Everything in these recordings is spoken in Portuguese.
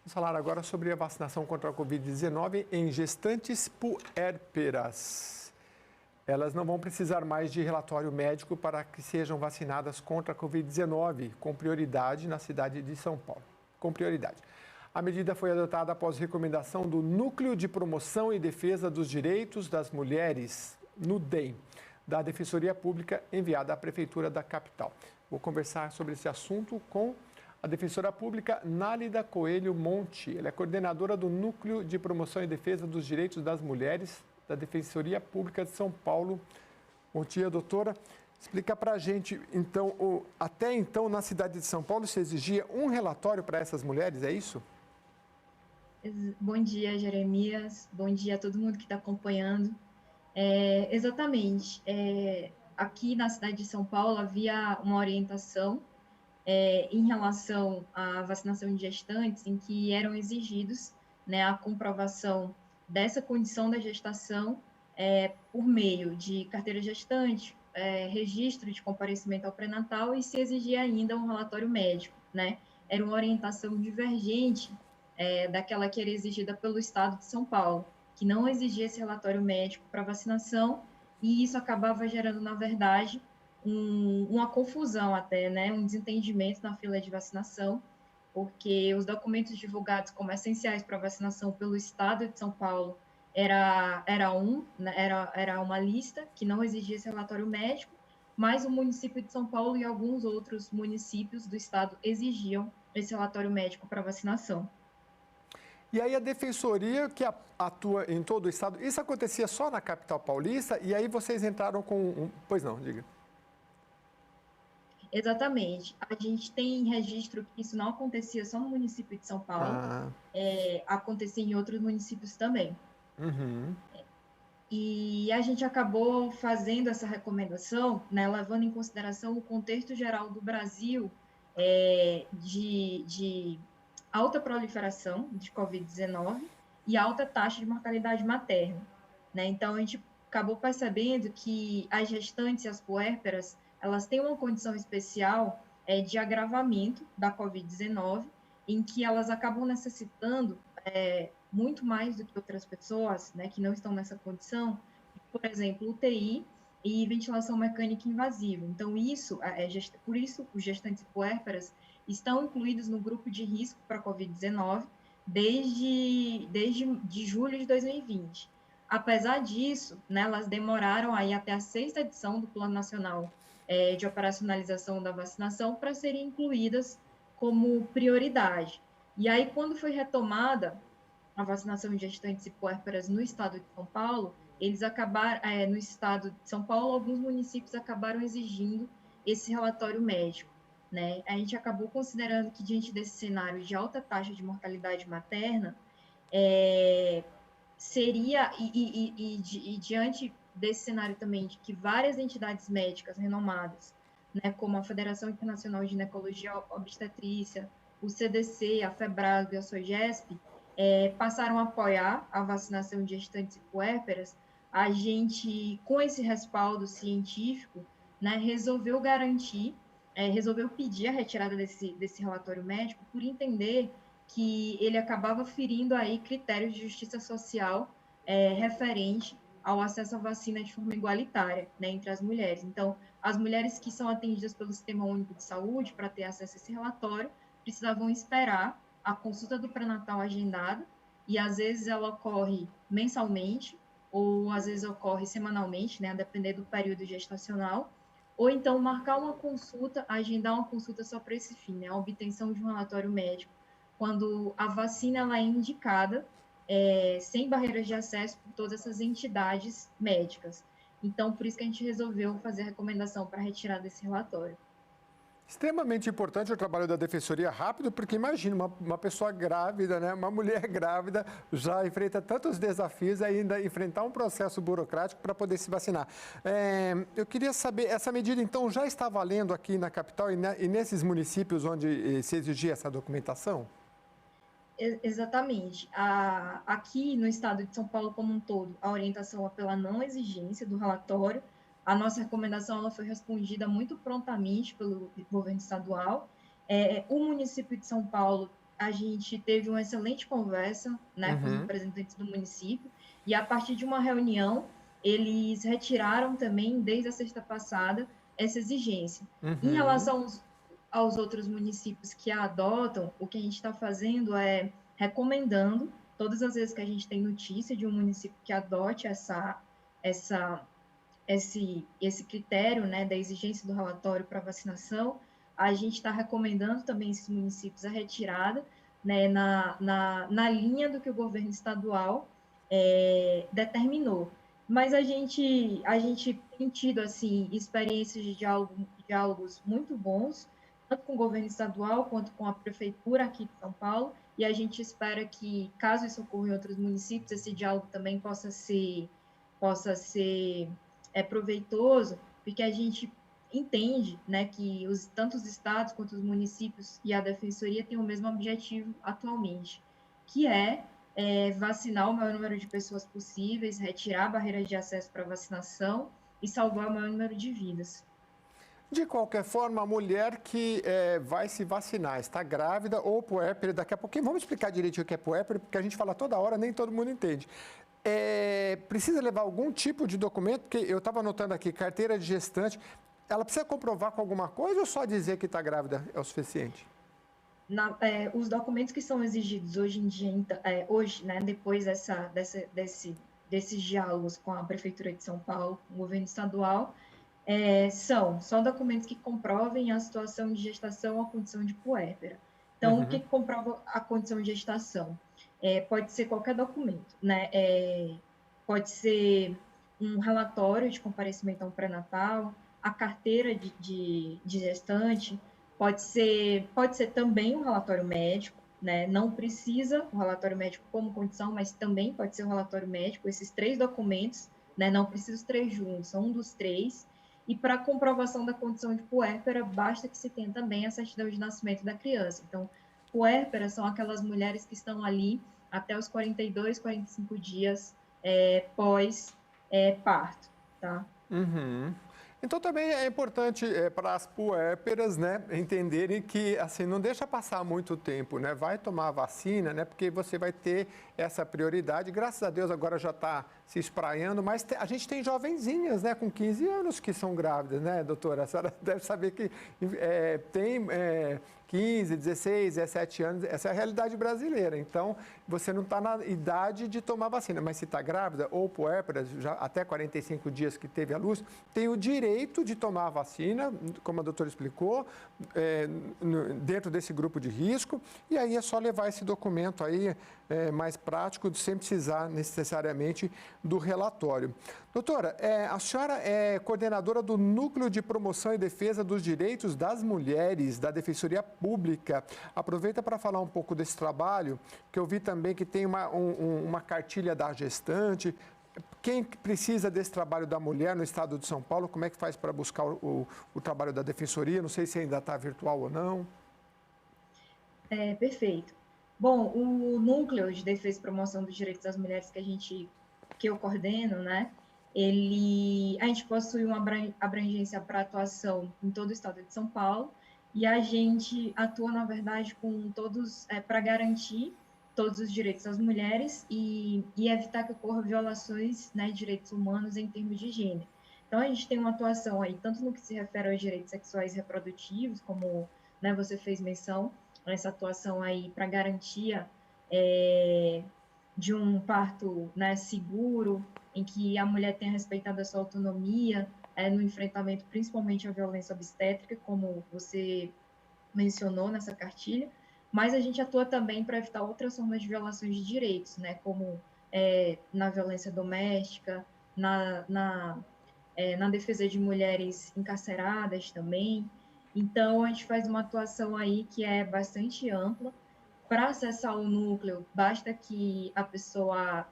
Vamos falar agora sobre a vacinação contra a Covid-19 em gestantes puérperas. Elas não vão precisar mais de relatório médico para que sejam vacinadas contra a Covid-19, com prioridade na cidade de São Paulo. Com prioridade. A medida foi adotada após recomendação do Núcleo de Promoção e Defesa dos Direitos das Mulheres, NUDEM, da Defensoria Pública enviada à Prefeitura da capital. Vou conversar sobre esse assunto com a defensora pública Nálida Coelho Monte. Ela é coordenadora do Núcleo de Promoção e Defesa dos Direitos das Mulheres da Defensoria Pública de São Paulo. Bom dia, doutora. Explica para a gente, então, até então, na cidade de São Paulo, se exigia um relatório para essas mulheres, é isso? Bom dia, Jeremias. Bom dia a todo mundo que está acompanhando. Exatamente. Aqui na cidade de São Paulo havia uma orientação em relação à vacinação de gestantes, em que eram exigidos, né, a comprovação dessa condição da gestação por meio de carteira gestante, registro de comparecimento ao pré-natal e se exigia ainda um relatório médico, né? Era uma orientação divergente daquela que era exigida pelo Estado de São Paulo, que não exigia esse relatório médico para vacinação, e isso acabava gerando, na verdade, uma confusão até, né, um desentendimento na fila de vacinação, porque os documentos divulgados como essenciais para vacinação pelo Estado de São Paulo era uma lista que não exigia esse relatório médico, mas o município de São Paulo e alguns outros municípios do estado exigiam esse relatório médico para vacinação. E aí a defensoria que atua em todo o estado, isso acontecia só na capital paulista e aí vocês entraram com. Pois não, diga. Exatamente. A gente tem registro que isso não acontecia só no município de São Paulo, Ah, acontecia em outros municípios também. uhum. E a gente acabou fazendo essa recomendação, né, levando em consideração o contexto geral do Brasil de alta proliferação de Covid-19 e alta taxa de mortalidade materna, né? Então, a gente acabou percebendo que as gestantes e as puérperas, elas têm uma condição especial de agravamento da Covid-19, em que elas acabam necessitando muito mais do que outras pessoas, né, que não estão nessa condição, por exemplo, UTI e ventilação mecânica invasiva. Então, por isso, os gestantes puérperas estão incluídos no grupo de risco para a Covid-19 desde de julho de 2020. Apesar disso, né, elas demoraram aí até a sexta edição do Plano Nacional de Operacionalização da Vacinação para serem incluídas como prioridade. E aí, quando foi retomada a vacinação de gestantes e puérperas no estado de São Paulo, eles acabaram, no estado de São Paulo, alguns municípios acabaram exigindo esse relatório médico, né? A gente acabou considerando que, diante desse cenário de alta taxa de mortalidade materna, seria, e diante desse cenário também de que várias entidades médicas renomadas, né, como a Federação Internacional de Ginecologia Obstetrícia, o CDC, a FEBRASO e a SOGESP, passaram a apoiar a vacinação de gestantes e puérperas, a gente, com esse respaldo científico, né, resolveu pedir a retirada desse relatório médico por entender que ele acabava ferindo aí critérios de justiça social referente ao acesso à vacina de forma igualitária, né, entre as mulheres. Então, as mulheres que são atendidas pelo Sistema Único de Saúde para ter acesso a esse relatório precisavam esperar a consulta do pré-natal agendada, e às vezes ela ocorre mensalmente, ou às vezes ocorre semanalmente, né, a depender do período gestacional, ou então marcar uma consulta, agendar uma consulta só para esse fim, né, a obtenção de um relatório médico, quando a vacina ela é indicada sem barreiras de acesso por todas essas entidades médicas. Então, por isso que a gente resolveu fazer a recomendação para retirar desse relatório. Extremamente importante o trabalho da defensoria rápido, porque imagina uma pessoa grávida, né? Uma mulher grávida já enfrenta tantos desafios e ainda enfrentar um processo burocrático para poder se vacinar. Eu queria saber, essa medida então já está valendo aqui na capital e nesses municípios onde se exigia essa documentação? Exatamente. Aqui no estado de São Paulo como um todo, a orientação é pela não exigência do relatório. A nossa recomendação ela foi respondida muito prontamente pelo governo estadual. O município de São Paulo a gente teve uma excelente conversa, né, com os Uhum, representantes do município, e a partir de uma reunião, eles retiraram também, desde a sexta passada, essa exigência. Em uhum. relação aos outros municípios que a adotam, o que a gente está fazendo é recomendando, todas as vezes que a gente tem notícia de um município que adote essa esse critério, né, da exigência do relatório para vacinação, a gente está recomendando também esses municípios a retirada, né, na linha do que o governo estadual determinou. Mas a gente tem tido, assim, experiências de diálogos muito bons, tanto com o governo estadual quanto com a prefeitura aqui de São Paulo, e a gente espera que, caso isso ocorra em outros municípios, esse diálogo também possa ser proveitoso, porque a gente entende, né, que tanto os estados quanto os municípios e a defensoria têm o mesmo objetivo atualmente, que vacinar o maior número de pessoas possíveis, retirar barreiras de acesso para vacinação e salvar o maior número de vidas. De qualquer forma, a mulher que vai se vacinar, está grávida ou puérpera, daqui a pouquinho, vamos explicar direitinho o que é puérpera, porque a gente fala toda hora, nem todo mundo entende. Precisa levar algum tipo de documento, porque eu estava anotando aqui, carteira de gestante, ela precisa comprovar com alguma coisa ou só dizer que está grávida é o suficiente? Os documentos que são exigidos hoje em dia, hoje, né, depois desses diálogos com a Prefeitura de São Paulo, com o governo estadual, são só documentos que comprovem a situação de gestação ou a condição de puérpera. Então, o que Uhum, comprova a condição de gestação? Pode ser qualquer documento, né? Pode ser um relatório de comparecimento a um pré-natal, a carteira de gestante, pode ser também um relatório médico, né? Não precisa o relatório médico como condição, mas também pode ser o relatório médico, esses três documentos, né? Não precisa os três juntos, são um dos três. E para comprovação da condição de puérpera, basta que se tenha também a certidão de nascimento da criança. Então, puérperas são aquelas mulheres que estão ali até os 42, 45 dias pós-parto, tá? uhum. Então também é importante para as puérperas, né, entenderem que assim não deixa passar muito tempo, né, vai tomar a vacina, né, porque você vai ter essa prioridade. Graças a Deus agora já está se espraiando, mas a gente tem jovenzinhas, né, com 15 anos que são grávidas, né, doutora? A senhora deve saber que tem 15, 16, 17 anos, essa é a realidade brasileira. Então, você não está na idade de tomar vacina, mas se está grávida ou puérpera, já até 45 dias que teve a luz, tem o direito de tomar a vacina, como a doutora explicou, dentro desse grupo de risco, e aí é só levar esse documento aí mais prático, sem precisar necessariamente do relatório. Doutora, a senhora é coordenadora do Núcleo de Promoção e Defesa dos Direitos das Mulheres, da Defensoria Pública. Aproveita para falar um pouco desse trabalho, que eu vi também que tem uma cartilha da gestante. Quem precisa desse trabalho da mulher no estado de São Paulo, como é que faz para buscar o trabalho da Defensoria? Não sei se ainda está virtual ou não. Perfeito. Bom, o Núcleo de Defesa e Promoção dos Direitos das Mulheres que eu coordeno, né? A gente possui uma abrangência para atuação em todo o estado de São Paulo e a gente atua, na verdade, com todos, para garantir todos os direitos das mulheres e evitar que ocorra violações, né, de direitos humanos em termos de gênero. Então, a gente tem uma atuação aí, tanto no que se refere aos direitos sexuais e reprodutivos, como, né, você fez menção, essa atuação aí para garantia de um parto, né, seguro, em que a mulher tenha respeitado a sua autonomia, no enfrentamento principalmente à violência obstétrica, como você mencionou nessa cartilha, mas a gente atua também para evitar outras formas de violações de direitos, né, como na violência doméstica, na defesa de mulheres encarceradas também. Então, a gente faz uma atuação aí que é bastante ampla. Para acessar o núcleo, basta que a pessoa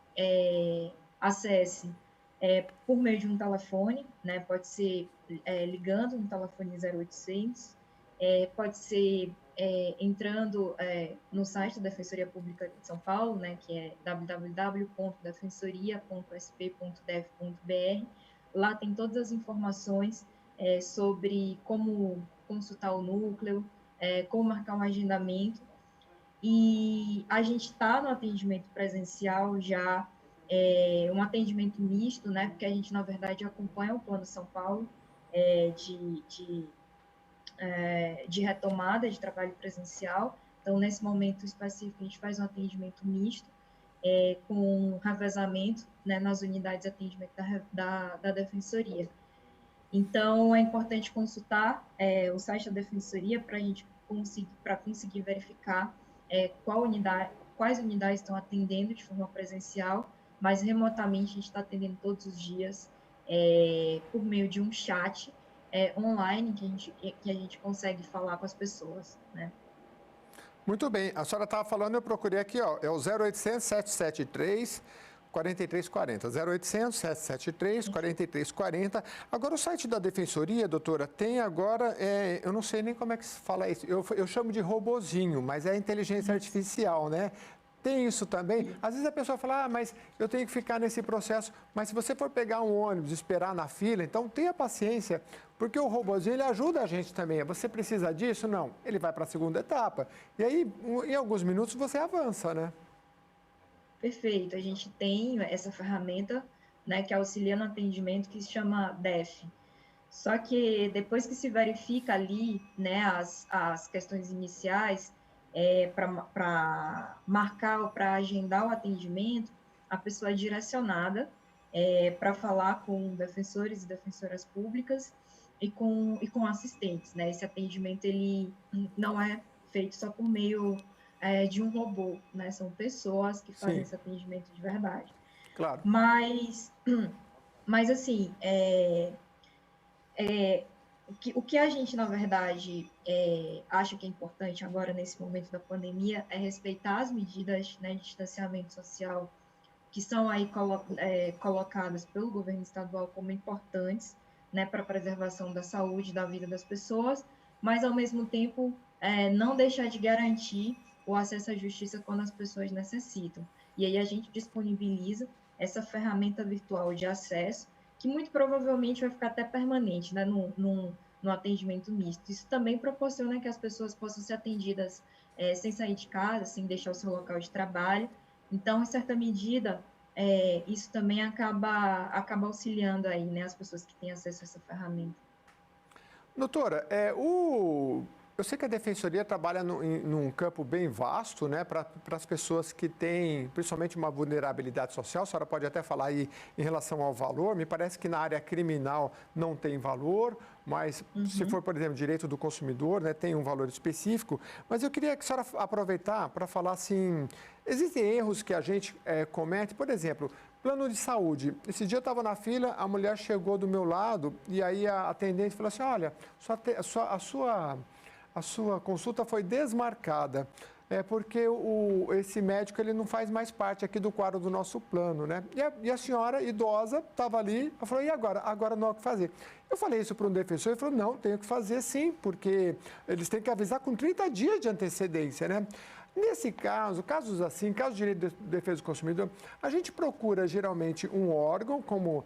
acesse por meio de um telefone, né? Pode ser ligando no telefone 0800, pode ser entrando no site da Defensoria Pública de São Paulo, né? Que é www.defensoria.sp.dev.br. Lá tem todas as informações sobre como consultar o núcleo, como marcar um agendamento. e a gente está no atendimento presencial já, um atendimento misto, né? Porque a gente, na verdade, acompanha o Plano São Paulo é, de, de, de retomada de trabalho presencial. Então, nesse momento específico, a gente faz um atendimento misto, com revezamento, né, nas unidades de atendimento da Defensoria. Então, é importante consultar o site da Defensoria para a gente conseguir verificar quais unidades estão atendendo de forma presencial, mas remotamente a gente está atendendo todos os dias por meio de um chat online que a gente consegue falar com as pessoas, né? Muito bem, a senhora estava falando, eu procurei aqui, ó, é o 0800 773 4340, 0800 773 4340. Agora, o site da Defensoria, doutora, tem agora, eu não sei nem como é que se fala isso, eu chamo de robozinho, mas é inteligência artificial, né? Tem isso também. Às vezes a pessoa fala, mas eu tenho que ficar nesse processo. Mas se você for pegar um ônibus, esperar na fila, então tenha paciência, porque o robozinho ele ajuda a gente também. Você precisa disso? Não. Ele vai para a segunda etapa. E aí, em alguns minutos, você avança, né? Perfeito. A gente tem essa ferramenta, né, que auxilia no atendimento, que se chama DEF. Só que depois que se verifica ali, né, as questões iniciais, para marcar ou para agendar o atendimento, a pessoa é direcionada para falar com defensores e defensoras públicas e com assistentes, né? Esse atendimento, ele não é feito só por meio de um robô, né? São pessoas que fazem Sim, esse atendimento de verdade. claro. Mas assim, o que a gente, na verdade, acha que é importante agora, nesse momento da pandemia, é respeitar as medidas, né, de distanciamento social que são aí colocadas pelo governo estadual como importantes, né, para a preservação da saúde, da vida das pessoas, mas, ao mesmo tempo, não deixar de garantir o acesso à justiça quando as pessoas necessitam. E aí a gente disponibiliza essa ferramenta virtual de acesso, que muito provavelmente vai ficar até permanente, né, no atendimento misto. Isso também proporciona que as pessoas possam ser atendidas sem sair de casa, sem deixar o seu local de trabalho. Então, em certa medida, isso também acaba auxiliando aí, né, as pessoas que têm acesso a essa ferramenta. Doutora, eu sei que a Defensoria trabalha num campo bem vasto, né, para as pessoas que têm, principalmente, uma vulnerabilidade social. A senhora pode até falar aí em relação ao valor. Me parece que na área criminal não tem valor, mas se for, por exemplo, direito do consumidor, né, tem um valor específico. Mas eu queria que a senhora aproveitar para falar assim, existem erros que a gente comete, por exemplo, plano de saúde. Esse dia eu estava na fila, a mulher chegou do meu lado e aí a atendente falou assim, olha, a sua consulta foi desmarcada. É porque esse médico ele não faz mais parte aqui do quadro do nosso plano, né? E a senhora idosa estava ali, ela falou, e agora? Agora não há o que fazer. Eu falei isso para um defensor, ele falou, não, tenho que fazer sim, porque eles têm que avisar com 30 dias de antecedência, né? Nesse caso, casos assim, casos de direito de defesa do consumidor, a gente procura geralmente um órgão como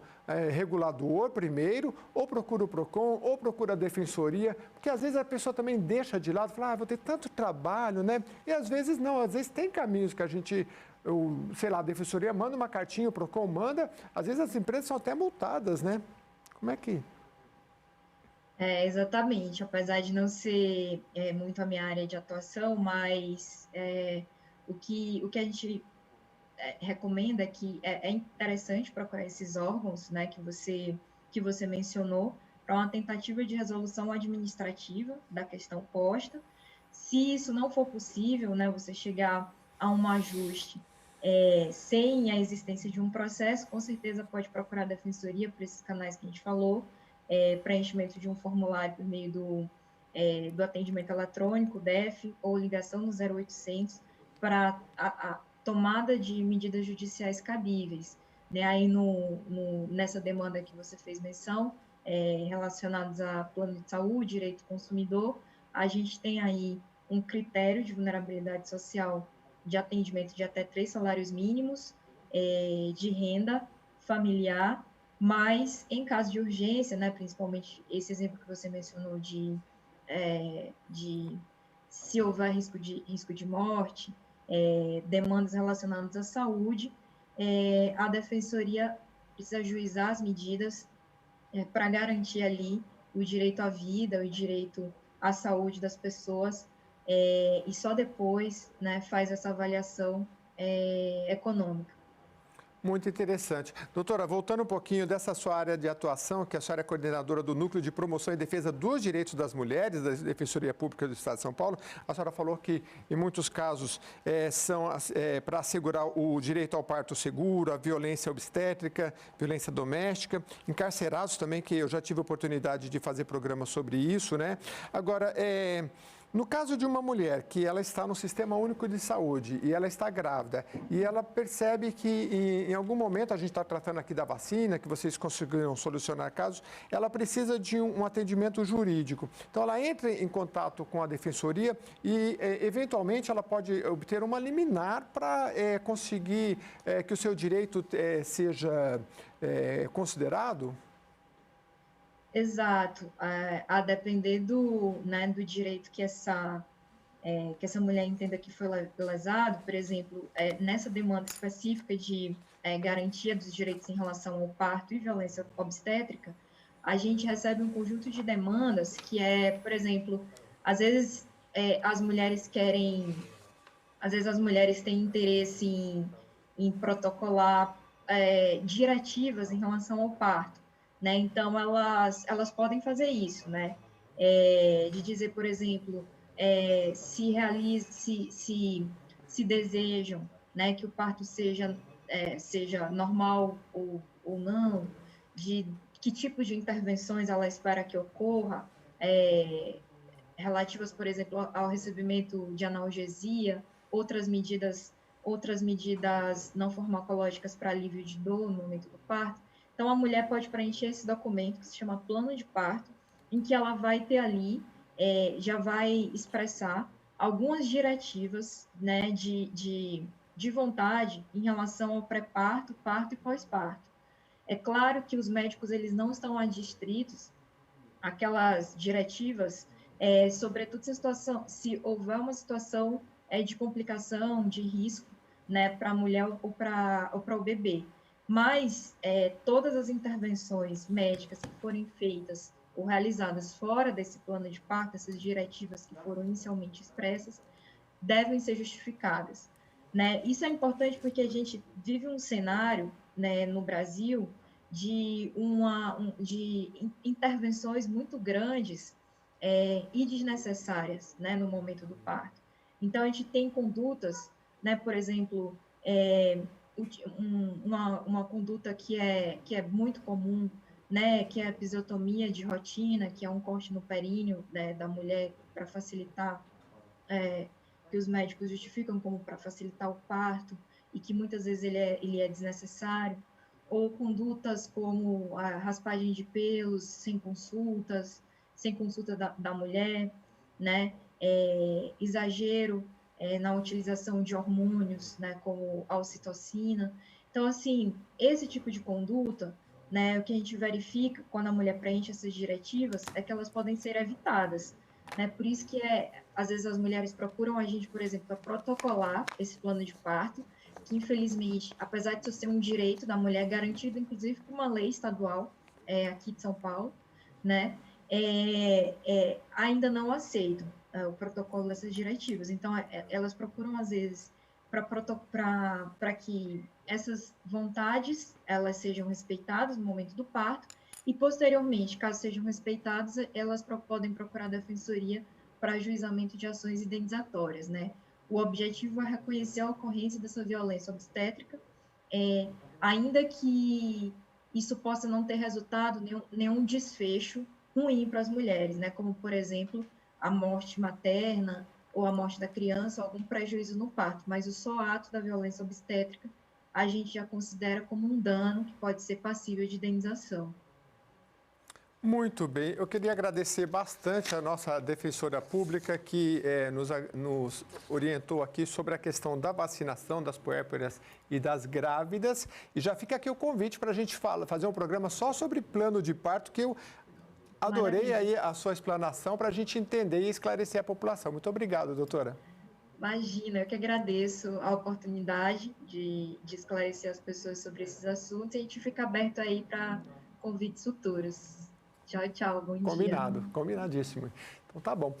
regulador primeiro, ou procura o PROCON, ou procura a defensoria, porque às vezes a pessoa também deixa de lado, fala, vou ter tanto trabalho, né? E às vezes não, às vezes tem caminhos que a gente, sei lá, a defensoria manda uma cartinha, o PROCON manda, às vezes as empresas são até multadas, né? Como é que... Exatamente, apesar de não ser muito a minha área de atuação, mas o que a gente recomenda é que é interessante procurar esses órgãos, né, que você mencionou, para uma tentativa de resolução administrativa da questão posta. Se isso não for possível, né, você chegar a um ajuste sem a existência de um processo, com certeza pode procurar a defensoria por esses canais que a gente falou, preenchimento de um formulário por meio do atendimento eletrônico, DEF, ou ligação no 0800 para a tomada de medidas judiciais cabíveis. Né? Aí nessa demanda que você fez menção, relacionados a plano de saúde, direito do consumidor, a gente tem aí um critério de vulnerabilidade social de atendimento de até 3 salários mínimos de renda familiar, mas em caso de urgência, né, principalmente esse exemplo que você mencionou de se houver risco de morte, demandas relacionadas à saúde, a defensoria precisa ajuizar as medidas para garantir ali o direito à vida, o direito à saúde das pessoas, e só depois, né, faz essa avaliação econômica. Muito interessante. Doutora, voltando um pouquinho dessa sua área de atuação, que a senhora é coordenadora do Núcleo de Promoção e Defesa dos Direitos das Mulheres, da Defensoria Pública do Estado de São Paulo, a senhora falou que, em muitos casos, são para assegurar o direito ao parto seguro, a violência obstétrica, violência doméstica, encarcerados também, que eu já tive a oportunidade de fazer programa sobre isso, né? Agora, no caso de uma mulher que ela está no Sistema Único de Saúde e ela está grávida e ela percebe que em algum momento, a gente está tratando aqui da vacina, que vocês conseguiram solucionar casos, ela precisa de um atendimento jurídico. Então, ela entra em contato com a defensoria e, eventualmente, ela pode obter uma liminar para conseguir que o seu direito seja considerado? Exato, a depender né, do direito que essa mulher entenda que foi lesado, por exemplo, nessa demanda específica de garantia dos direitos em relação ao parto e violência obstétrica, a gente recebe um conjunto de demandas que por exemplo, às vezes as mulheres têm interesse em protocolar diretivas em relação ao parto, né? Então, elas podem fazer isso, né? De dizer, por exemplo, se desejam, né, que o parto seja normal ou não, de que tipo de intervenções ela espera que ocorra, relativas, por exemplo, ao recebimento de analgesia, outras medidas não farmacológicas para alívio de dor no momento do parto. Então, a mulher pode preencher esse documento, que se chama plano de parto, em que ela vai ter ali, já vai expressar algumas diretivas, né, de vontade em relação ao pré-parto, parto e pós-parto. É claro que os médicos eles não estão adstritos àquelas diretivas, sobretudo se houver uma situação de complicação, de risco, né, para a mulher ou para o bebê. Mas todas as intervenções médicas que forem feitas ou realizadas fora desse plano de parto, essas diretivas que foram inicialmente expressas, devem ser justificadas, né? Isso é importante porque a gente vive um cenário, né, no Brasil de intervenções muito grandes e desnecessárias, né, no momento do parto. Então, a gente tem condutas, né, por exemplo, uma conduta que é muito comum, né, que é a episiotomia de rotina, que é um corte no períneo, né, da mulher para facilitar, que os médicos justificam como para facilitar o parto e que muitas vezes ele é desnecessário, ou condutas como a raspagem de pelos sem consulta da mulher, né, exagero na utilização de hormônios, né, como a ocitocina. Então, assim, esse tipo de conduta, né, o que a gente verifica quando a mulher preenche essas diretivas é que elas podem ser evitadas, né? Por isso que às vezes as mulheres procuram a gente, por exemplo, para protocolar esse plano de parto, que infelizmente, apesar de isso ser um direito da mulher garantido, inclusive por uma lei estadual aqui de São Paulo, né, ainda não aceitam o protocolo dessas diretivas. Então, elas procuram, às vezes, para que essas vontades elas sejam respeitadas no momento do parto e, posteriormente, caso sejam respeitadas, elas podem procurar a defensoria para ajuizamento de ações indenizatórias, né? O objetivo é reconhecer a ocorrência dessa violência obstétrica, ainda que isso possa não ter resultado nenhum desfecho ruim para as mulheres, né? Como, por exemplo, a morte materna ou a morte da criança, algum prejuízo no parto, mas o só ato da violência obstétrica a gente já considera como um dano que pode ser passível de indenização. Muito bem, eu queria agradecer bastante a nossa defensora pública que nos orientou aqui sobre a questão da vacinação das puérperas e das grávidas. E já fica aqui o convite para a gente fazer um programa só sobre plano de parto, que eu Adorei Maravilha. aí a sua explanação para a gente entender e esclarecer a população. Muito obrigado, doutora. Imagina, eu que agradeço a oportunidade de esclarecer as pessoas sobre esses assuntos e a gente fica aberto aí para convites futuros. Tchau, tchau, bom dia. Combinado, combinadíssimo. Então tá bom.